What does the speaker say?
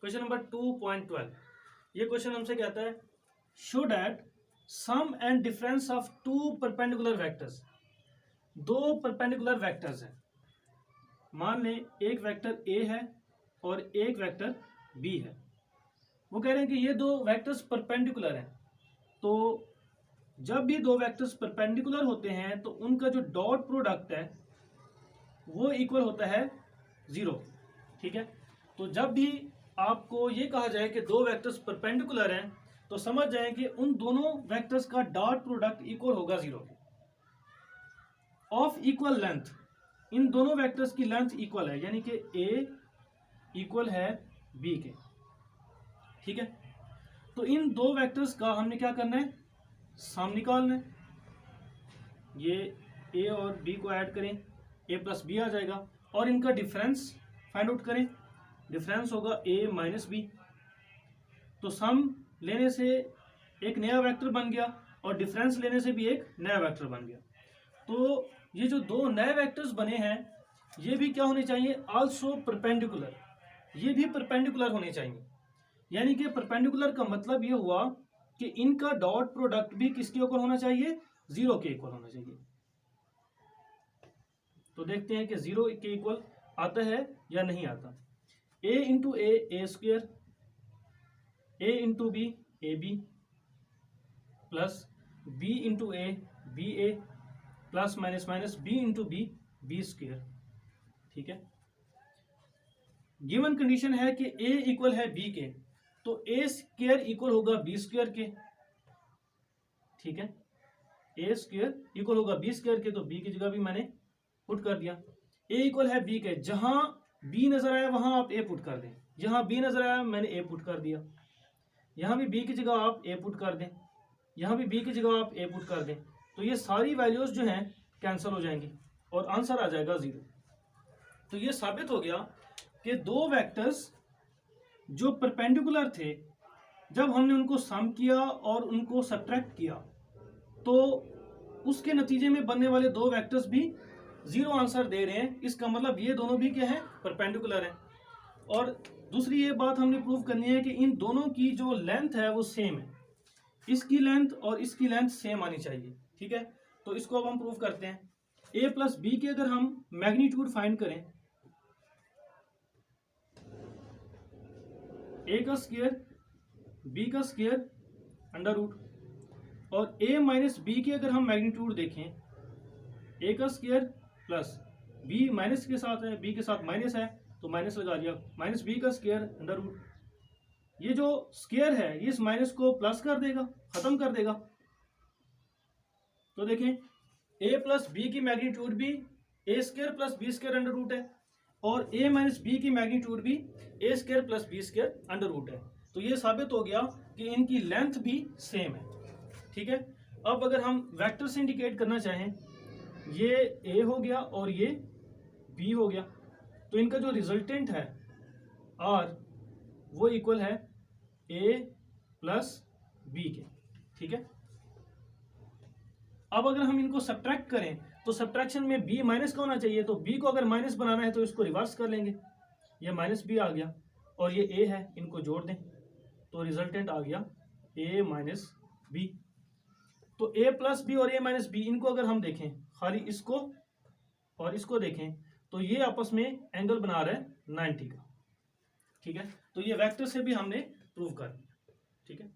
Question number 2.12, ये question हमसे कहता है show that sum and difference of two perpendicular vectors. दो परपेंडिकुलर वेक्टर्स हैं, मान लें एक वेक्टर ए है और एक वेक्टर बी है। वो कह रहे हैं कि ये दो वेक्टर्स परपेंडिकुलर हैं, तो जब भी दो वेक्टर्स परपेंडिकुलर होते हैं तो उनका जो डॉट प्रोडक्ट है वो इक्वल होता है 0। ठीक है, तो जब भी आपको ये कहा जाए कि दो वेक्टर्स परपेंडिकुलर हैं तो समझ जाए कि उन दोनों वेक्टर्स का डॉट प्रोडक्ट इक्वल होगा 0 ऑफ इक्वल लेंथ। इन दोनों वेक्टर्स की लेंथ इक्वल है, यानी कि ए इक्वल है बी के। ठीक है, तो इन दो वेक्टर्स का हमने क्या करना है, सम निकालना है। ये ए और बी को ऐड करें, ए प्लस बी आ जाएगा, और इनका डिफरेंस फाइंड आउट करें। डिफरेंस होगा ए माइनस बी। तो सम लेने से एक नया वेक्टर बन गया और डिफरेंस लेने से भी एक नया वेक्टर बन गया। तो ये जो दो नए वेक्टर्स बने हैं ये भी क्या होने चाहिए, आल्सो परपेंडिकुलर। ये भी परपेंडिकुलर होने चाहिए, यानी कि परपेंडिकुलर का मतलब ये हुआ कि इनका डॉट प्रोडक्ट भी किसके इक्वल होना चाहिए, 0 के इक्वल होना चाहिए। तो देखते हैं कि 0 के इक्वल आता है या नहीं आता। a into A square, a into B A B, plus b into A B A, plus minus minus b into B B square. ठीक है, गिवन कंडीशन है कि a इक्वल है b के, तो a स्क्वेयर इक्वल होगा b square के। ठीक है, a स्क्वेयर इक्वल होगा b स्क्वेयर के, तो b की जगह भी मैंने पुट कर दिया। a इक्वल है b के, जहां b नजर आया वहां आप a पुट कर दें, जहां b नजर आया मैंने a पुट कर दिया। यहां भी b की जगह आप a पुट कर दें, यहां भी b की जगह आप a पुट कर दें, तो ये सारी वैल्यूज जो हैं कैंसिल हो जाएंगी और आंसर आ जाएगा 0। तो ये साबित हो गया कि दो वेक्टर्स जो परपेंडिकुलर थे, जब हमने उनको सम किया और उनको सब्ट्रैक्ट किया तो उसके नतीजे में बनने वाले दो वेक्टर्स भी 0 आंसर दे रहे हैं। इसका मतलब ये दोनों भी क्या है, परपेंडिकुलर हैं। और दूसरी ये बात हमने प्रूव करनी है कि इन दोनों की जो लेंथ है वो सेम है, इसकी लेंथ और इसकी लेंथ सेम आनी चाहिए। ठीक है, तो इसको अब हम प्रूव करते हैं। a प्लस बी के अगर हम मैग्नीट्यूड फाइंड करें, a का स्क्वायर b का स्क्वायर अंडर रूट, और a माइनस बी के अगर हम मैग्नीट्यूड देखें, a का स्क्वायर प्लस b माइनस के साथ है, b के साथ माइनस है तो माइनस लगा दिया, माइनस b का स्क्वायर अंडर रूट। ये जो स्क्वायर है ये इस माइनस को प्लस कर देगा, खत्म कर देगा। तो देखें a प्लस बी की मैग्नीट्यूड भी a square plus B square under root है, और a माइनस बी की मैग्नीट्यूड भी a square plus B square under root है। तो ये साबित हो गया कि इनकी लेंथ भी सेम है। ठीक है, अब अगर हम वेक्टर से इंडिकेट करना चाहें, ये a हो गया और ये b हो गया, तो इनका जो रिजल्टेंट है r वो इक्वल है a प्लस b के। ठीक है, अब अगर हम इनको सब्ट्रैक्ट करें तो सब्ट्रैक्शन में b माइनस का होना चाहिए, तो b को अगर माइनस बनाना है तो इसको रिवर्स कर लेंगे, ये माइनस b आ गया और ये a है, इनको जोड़ दें तो रिजल्टेंट आ गया a माइनस b। तो a प्लस बी और a माइनस बी, इनको अगर हम देखें, खाली इसको और इसको देखें, तो ये आपस में एंगल बना रहा है 90 का। ठीक है, तो ये वेक्टर से भी हमने प्रूव कर दिया। ठीक है।